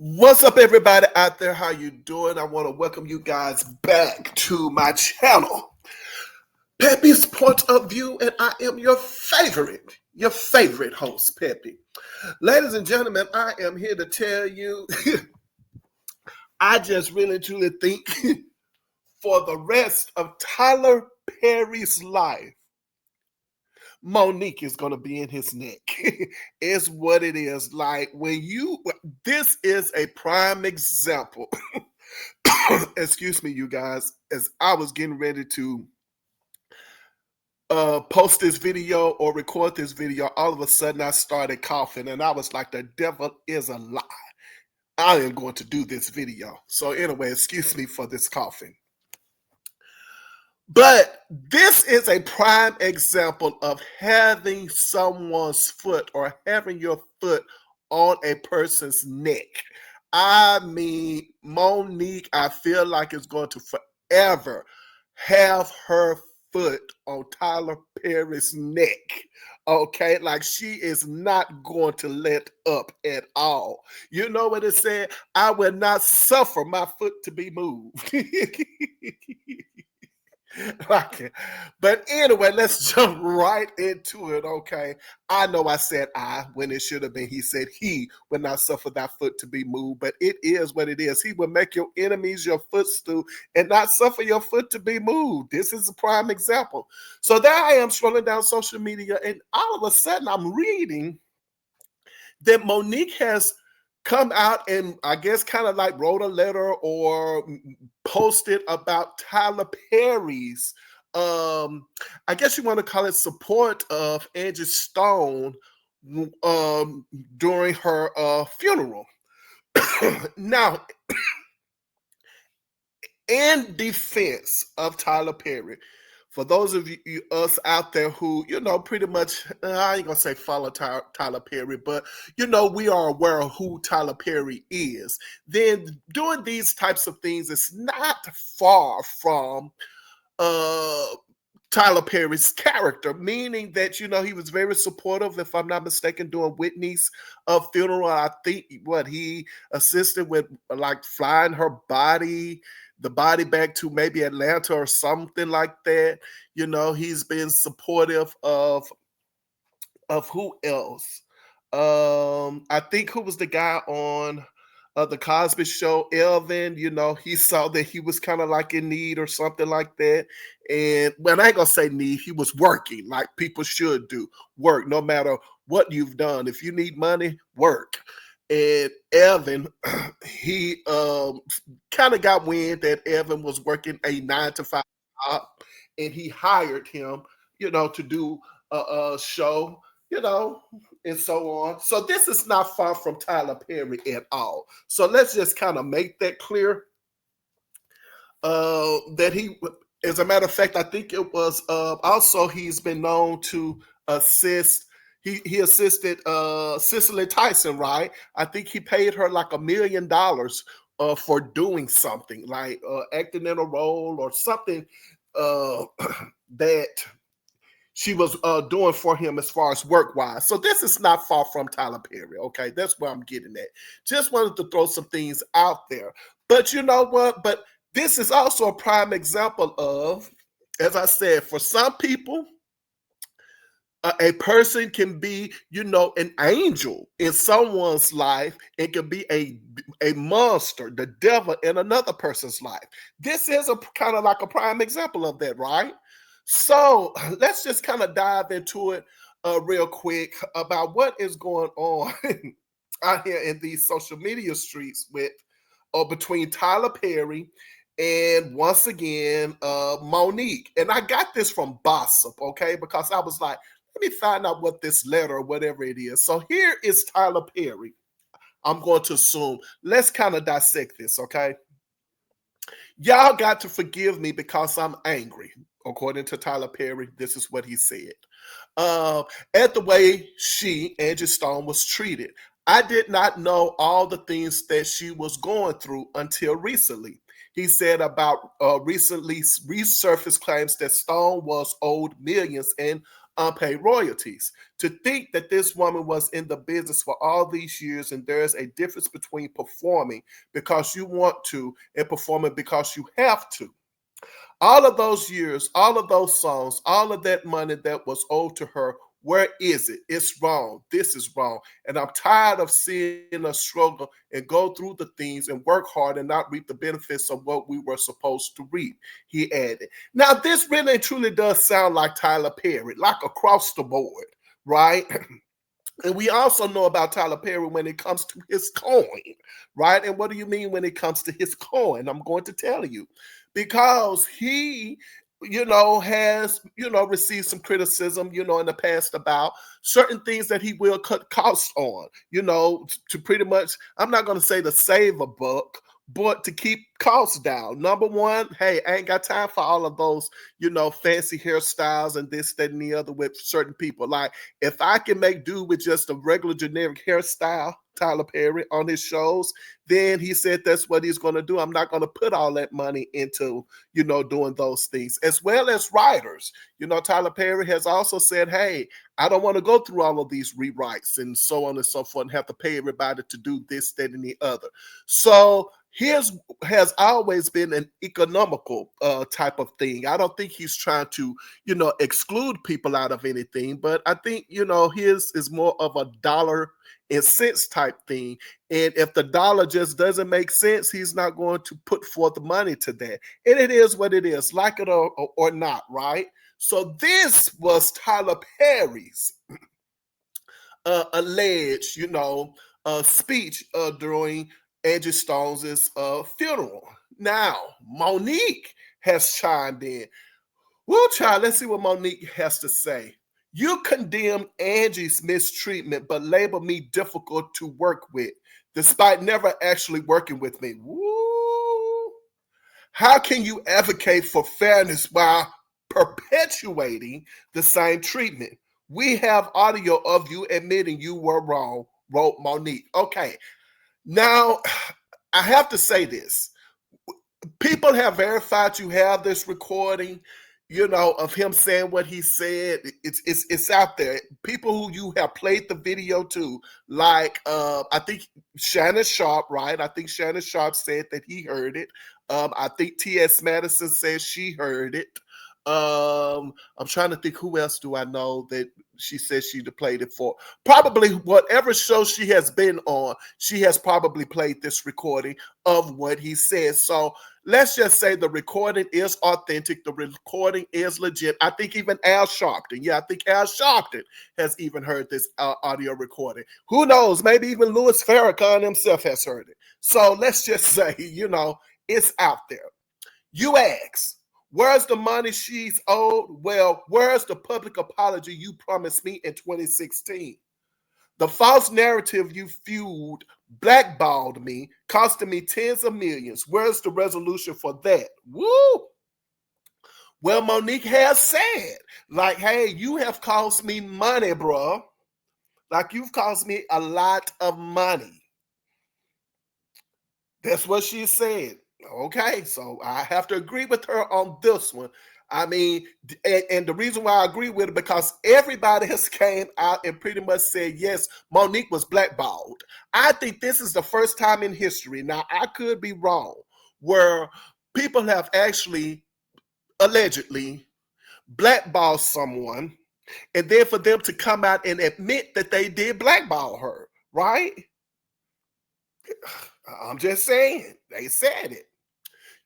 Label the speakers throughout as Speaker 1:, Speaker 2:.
Speaker 1: What's up, everybody out there? How you doing? I want to welcome you guys back to my channel, Peppy's Point of View, and I am your favorite host, Peppy. Ladies and gentlemen, I am here to tell you, I just really truly think for the rest of Tyler Perry's life, Monique is going to be in his neck. It's what it is. Like this is a prime example. Excuse me, you guys, as I was getting ready to post this video or record this video, all of a sudden I started coughing and I was like, the devil is a lie. I am going to do this video. So anyway, excuse me for this coughing. But this is a prime example of having someone's foot or having your foot on a person's neck. I mean, Monique, I feel like is going to forever have her foot on Tyler Perry's neck. Okay, like she is not going to let up at all. You know what it said? I will not suffer my foot to be moved. Okay. But anyway, let's jump right into it, okay? I know I said I when it should have been he said he will not suffer thy foot to be moved, but it is what it is. He will make your enemies your footstool and not suffer your foot to be moved. This is a prime example. So there I am scrolling down social media, and all of a sudden I'm reading that Monique has come out and I guess kind of like wrote a letter or posted about Tyler Perry's I guess you want to call it support of Angie Stone during her funeral. Now, in defense of Tyler Perry, for those of us out there who, pretty much, I ain't gonna say follow Tyler Perry, but, we are aware of who Tyler Perry is, then doing these types of things is not far from Tyler Perry's character, meaning that, he was very supportive, if I'm not mistaken, during Whitney's funeral. I think he assisted with like flying her the body back to maybe Atlanta or something like that. He's been supportive of who else? I think who was the guy on the Cosby Show, Elvin, he saw that he was kind of like in need or something like that. And when I ain't gonna say need, he was working like people should do. Work no matter what you've done. If you need money, work. And Evan, he kind of got wind that Evan was working a 9-to-5 job, and he hired him, to do a show, and so on. So this is not far from Tyler Perry at all. So let's just kind of make that clear. That he, as a matter of fact, I think it was also he's been known to assist. He assisted Cicely Tyson, right? I think he paid her like $1 million for doing something, like acting in a role or something that she was doing for him as far as work-wise. So this is not far from Tyler Perry, okay? That's where I'm getting at. Just wanted to throw some things out there. But you know what? But this is also a prime example of, as I said, for some people, a person can be, an angel in someone's life. It can be a monster, the devil in another person's life. This is a kind of like a prime example of that, right? So let's just kind of dive into it real quick about what is going on out here in these social media streets with between Tyler Perry and once again Monique. And I got this from Gossip, okay, because I was like, let me find out what this letter or whatever it is. So here is Tyler Perry. I'm going to assume. Let's kind of dissect this, okay? Y'all got to forgive me because I'm angry. According to Tyler Perry, this is what he said. At the way Angie Stone, was treated. I did not know all the things that she was going through until recently. He said about recently resurfaced claims that Stone was owed millions and unpaid royalties. To think that this woman was in the business for all these years, and there's a difference between performing because you want to and performing because you have to. All of those years, all of those songs, all of that money that was owed to her, where is it? It's wrong. This is wrong. And I'm tired of seeing us struggle and go through the things and work hard and not reap the benefits of what we were supposed to reap, he added. Now, this really and truly does sound like Tyler Perry, like across the board, right? And we also know about Tyler Perry when it comes to his coin, right? And what do you mean when it comes to his coin? I'm going to tell you. Because he, has, received some criticism, in the past about certain things that he will cut costs on, to pretty much, I'm not going to say to save a buck, but to keep costs down. Number one, hey, I ain't got time for all of those, fancy hairstyles and this, that, and the other with certain people. Like, if I can make do with just a regular generic hairstyle, Tyler Perry, on his shows, then he said that's what he's going to do. I'm not going to put all that money into, doing those things, as well as writers. Tyler Perry has also said, hey, I don't want to go through all of these rewrites and so on and so forth and have to pay everybody to do this, that, and the other. So his has always been an economical type of thing. I don't think he's trying to, exclude people out of anything, but I think, his is more of a dollar and cents type thing. And if the dollar just doesn't make sense, he's not going to put forth the money to that. And it is what it is, like it or not, right? So this was Tyler Perry's alleged, speech during Angie Stone's funeral. Now, Monique has chimed in. Well, child, let's see what Monique has to say. You condemn Angie's mistreatment, but label me difficult to work with, despite never actually working with me. Woo! How can you advocate for fairness while perpetuating the same treatment? We have audio of you admitting you were wrong, wrote Monique. Okay, now I have to say this. People have verified you have this recording, of him saying what he said. It's out there. People who you have played the video to, like I think Shannon Sharp, right? I think Shannon Sharp said that he heard it. I think T.S. Madison says she heard it. I'm trying to think who else do I know that she says she played it for. Probably whatever show she has been on, she has probably played this recording of what he says. So let's just say the recording is authentic. The recording is legit. I think even Al Sharpton. Yeah, I think Al Sharpton has even heard this audio recording. Who knows? Maybe even Louis Farrakhan himself has heard it. So let's just say, it's out there. You ask, where's the money she's owed? Well, where's the public apology you promised me in 2016? The false narrative you fueled blackballed me, costing me tens of millions. Where's the resolution for that? Woo! Well, Monique has said, like, hey, you have cost me money, bro. Like, you've cost me a lot of money. That's what she said. Okay, so I have to agree with her on this one. I mean, and the reason why I agree with it, because everybody has came out and pretty much said, yes, Monique was blackballed. I think this is the first time in history, now I could be wrong, where people have actually allegedly blackballed someone, and then for them to come out and admit that they did blackball her, right? I'm just saying, they said it.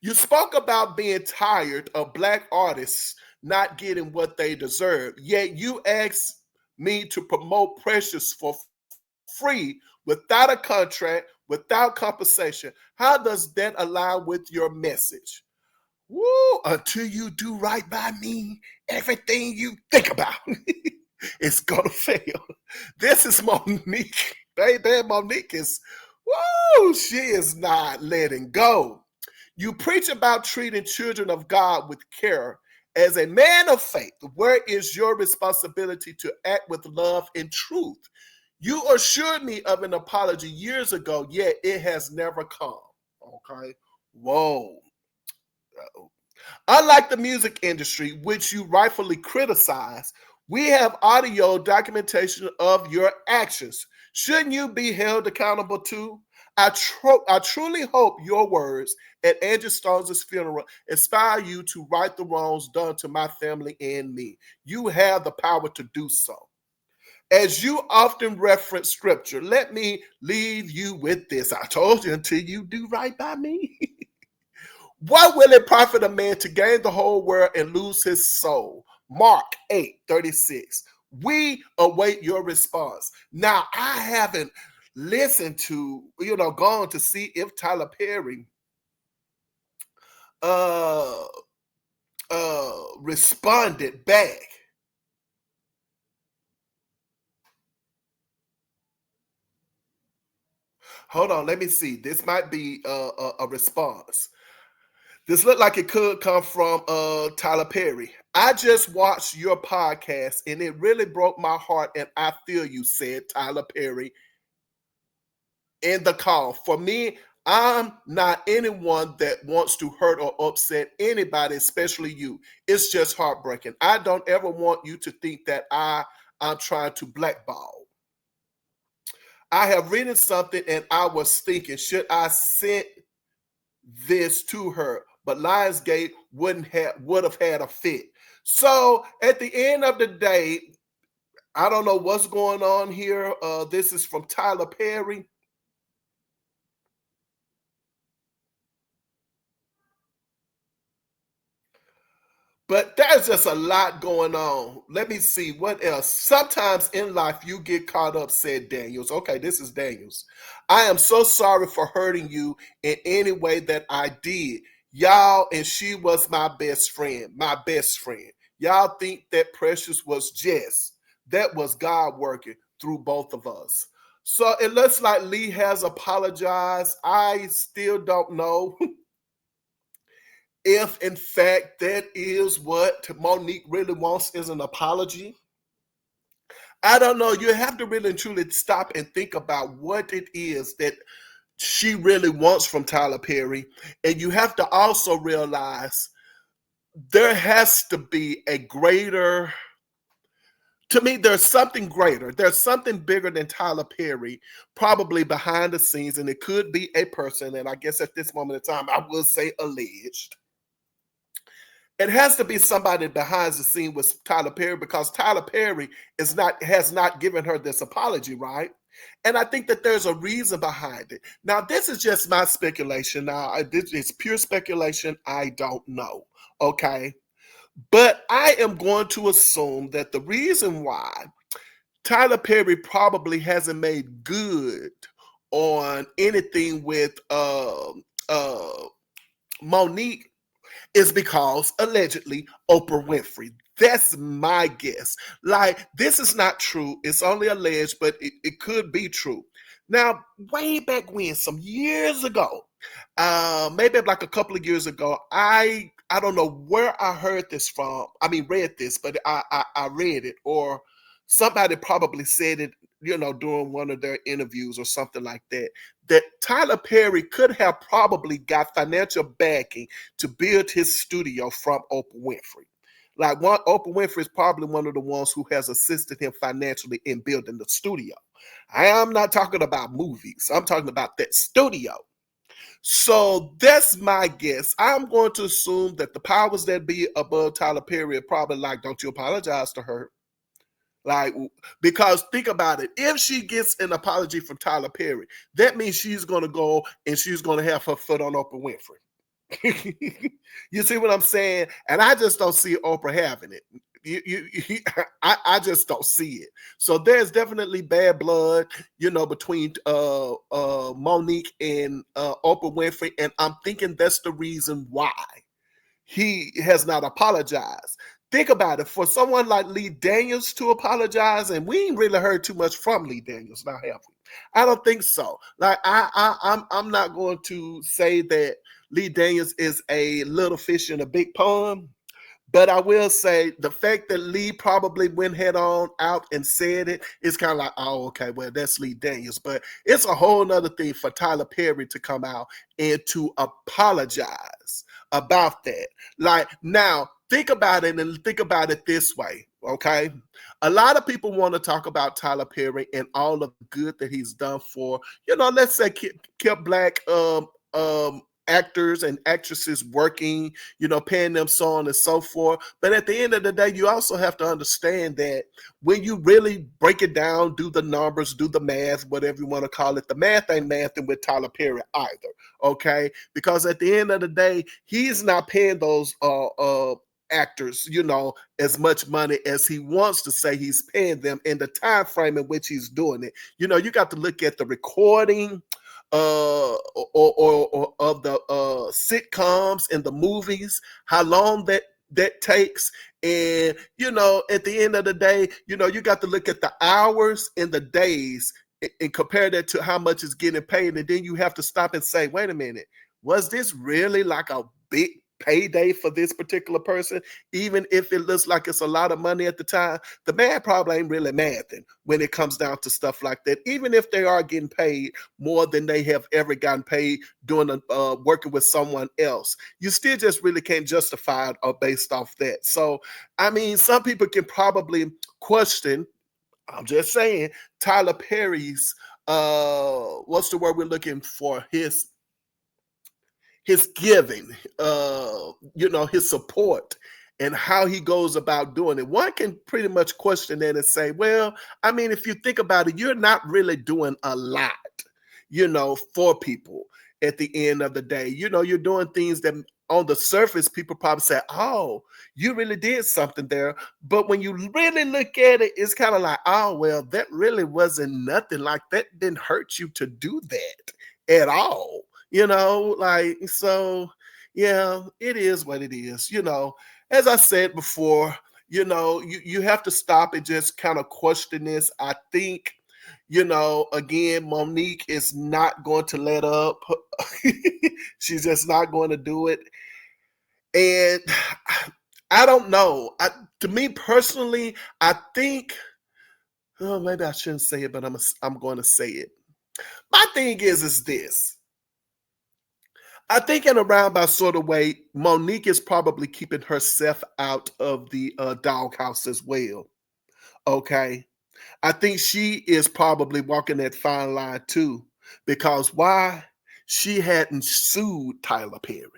Speaker 1: You spoke about being tired of Black artists not getting what they deserve, yet you asked me to promote Precious for free without a contract, without compensation. How does that align with your message? Woo, until you do right by me, everything you think about is gonna fail. This is Monique. Baby, Monique is, woo, she is not letting go. You preach about treating children of God with care. As a man of faith, where is your responsibility to act with love and truth? You assured me of an apology years ago, yet it has never come. Okay. Whoa. Unlike the music industry, which you rightfully criticize, We have audio documentation of your actions. Shouldn't you be held accountable too? I truly hope your words at Angie Stone's funeral inspire you to right the wrongs done to my family and me. You have the power to do so. As you often reference scripture, let me leave you with this. I told you, until you do right by me. What will it profit a man to gain the whole world and lose his soul? Mark 8:36. We await your response. Now, I haven't listened to, gone to see if Tyler Perry uh responded back. Hold on, let me see. This might be a response. This looked like it could come from Tyler Perry. I just watched your podcast and it really broke my heart, and I feel you, said Tyler Perry in the call. For me, I'm not anyone that wants to hurt or upset anybody, especially you. It's just heartbreaking. I don't ever want you to think that I'm trying to blackball. I have written something and I was thinking, should I send this to her? But Lionsgate would have had a fit. So at the end of the day, I don't know what's going on here. This is from Tyler Perry. But there's just a lot going on. Let me see what else. Sometimes in life you get caught up, said Daniels. Okay, this is Daniels. I am so sorry for hurting you in any way that I did. Y'all, and she was my best friend, my best friend. Y'all think that Precious was Jess. That was God working through both of us. So it looks like Lee has apologized. I still don't know if in fact that is what Monique really wants, is an apology. I don't know. You have to really and truly stop and think about what it is that she really wants from Tyler Perry. And you have to also realize there has to be a greater, to me, there's something greater. There's something bigger than Tyler Perry, probably behind the scenes. And it could be a person. And I guess at this moment in time, I will say alleged. It has to be somebody behind the scene with Tyler Perry, because Tyler Perry has not given her this apology, right? And I think that there's a reason behind it. Now, this is just my speculation. Now, this is pure speculation. I don't know. Okay. But I am going to assume that the reason why Tyler Perry probably hasn't made good on anything with Monique is because allegedly Oprah Winfrey. That's my guess. Like, this is not true. It's only alleged, but it could be true. Now, way back when, some years ago, maybe like a couple of years ago, I don't know where I heard this from. I mean, read this, but I read it, or somebody probably said it, during one of their interviews or something like that, that Tyler Perry could have probably got financial backing to build his studio from Oprah Winfrey. Like, Oprah Winfrey is probably one of the ones who has assisted him financially in building the studio. I am not talking about movies. I'm talking about that studio. So that's my guess. I'm going to assume that the powers that be above Tyler Perry are probably like, don't you apologize to her. Like, because think about it. If she gets an apology from Tyler Perry, that means she's going to go and she's going to have her foot on Oprah Winfrey. You see what I'm saying? And I just don't see Oprah having it. I just don't see it. So there's definitely bad blood, between Monique and Oprah Winfrey, and I'm thinking that's the reason why he has not apologized. Think about it. For someone like Lee Daniels to apologize, and we ain't really heard too much from Lee Daniels now, have we? I don't think so. Like, I'm not going to say that Lee Daniels is a little fish in a big pond, but I will say the fact that Lee probably went head on out and said it is kind of like, oh, okay, well, that's Lee Daniels. But it's a whole nother thing for Tyler Perry to come out and to apologize about that. Like, now, think about it, and think about it this way. Okay. A lot of people want to talk about Tyler Perry and all of the good that he's done for, let's say kept black actors and actresses working, paying them so on and so forth. But at the end of the day, you also have to understand that when you really break it down, do the numbers, do the math, whatever you want to call it, the math ain't mathing with Tyler Perry either. Okay. Because at the end of the day, he's not paying those actors, as much money as he wants to say he's paying them in the time frame in which he's doing it. You got to look at the recording or of the sitcoms and the movies, how long that takes. And at the end of the day, you got to look at the hours and the days and compare that to how much is getting paid. And then you have to stop and say, wait a minute, was this really like a big payday for this particular person? Even if it looks like it's a lot of money at the time, the man probably ain't really mathing when it comes down to stuff like that. Even if they are getting paid more than they have ever gotten paid doing working with someone else, you still just really can't justify it or based off that. So I mean, some people can probably question, I'm just saying, Tyler Perry's what's the word we're looking for, his giving, his support and how he goes about doing it. One can pretty much question that and say, well, I mean, if you think about it, you're not really doing a lot, for people at the end of the day. You're doing things that on the surface, people probably say, oh, you really did something there. But when you really look at it, it's kind of like, oh, well, that really wasn't nothing. Like that didn't hurt you to do that at all. So yeah, it is what it is. As I said before, you have to stop and just kind of question this. I think, again, Monique is not going to let up. She's just not going to do it. And I don't know. To me personally, I think, oh, maybe I shouldn't say it, but I'm going to say it. My thing is this. I think in a roundabout sort of way, Monique is probably keeping herself out of the doghouse as well. Okay. I think she is probably walking that fine line too. Because why? She hadn't sued Tyler Perry.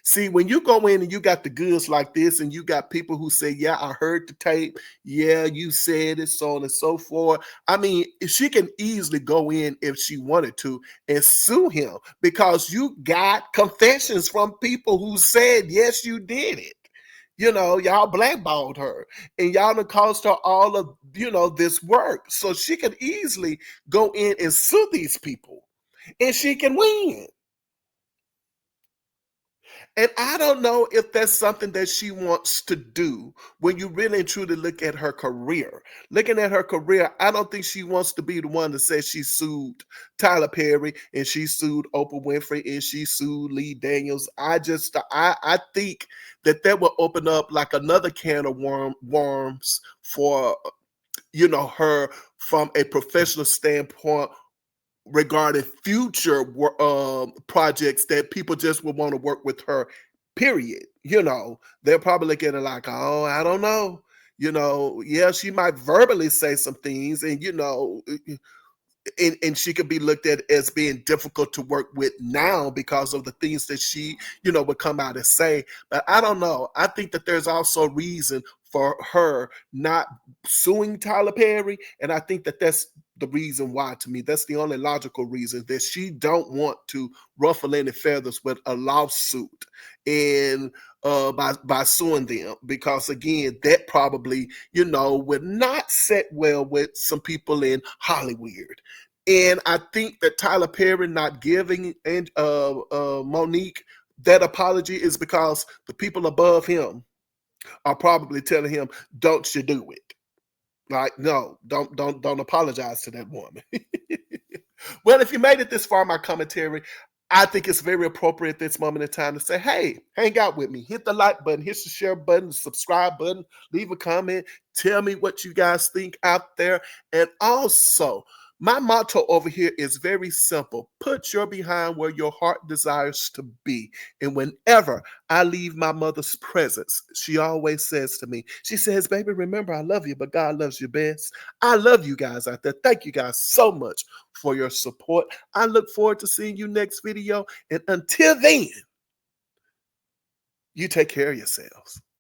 Speaker 1: See, when you go in and you got the goods like this, and you got people who say, yeah, I heard the tape. Yeah, you said it, so on and so forth. I mean, she can easily go in if she wanted to and sue him because you got confessions from people who said, yes, you did it. Y'all blackballed her and y'all done cost her all of, this work. So she could easily go in and sue these people and she can win. And I don't know if that's something that she wants to do when you really and truly look at her career. Looking at her career, I don't think she wants to be the one that says she sued Tyler Perry and she sued Oprah Winfrey and she sued Lee Daniels. I think that will open up like another can of worms for her from a professional standpoint regarding future projects that people just would want to work with her, period. They're probably looking at it like, oh, I don't know. Yeah, she might verbally say some things and, and she could be looked at as being difficult to work with now because of the things that she, would come out and say. But I don't know. I think that there's also reason for her not suing Tyler Perry, and I think that that's the reason why. To me, that's the only logical reason, that she don't want to ruffle any feathers with a lawsuit and by suing them, because again, that probably would not set well with some people in Hollywood. And I think that Tyler Perry not giving and Monique that apology is because the people above him are probably telling him, "Don't you do it." Like, no, don't apologize to that woman. Well, if you made it this far in my commentary, I think it's very appropriate at this moment in time to say, hey, hang out with me. Hit the like button, hit the share button, the subscribe button, leave a comment. Tell me what you guys think out there. And also, My motto over here is very simple. Put your behind where your heart desires to be. And whenever I leave my mother's presence, she always says to me, she says, baby, remember, I love you, but God loves you best. I love you guys out there. Thank you guys so much for your support. I look forward to seeing you next video. And until then, you take care of yourselves.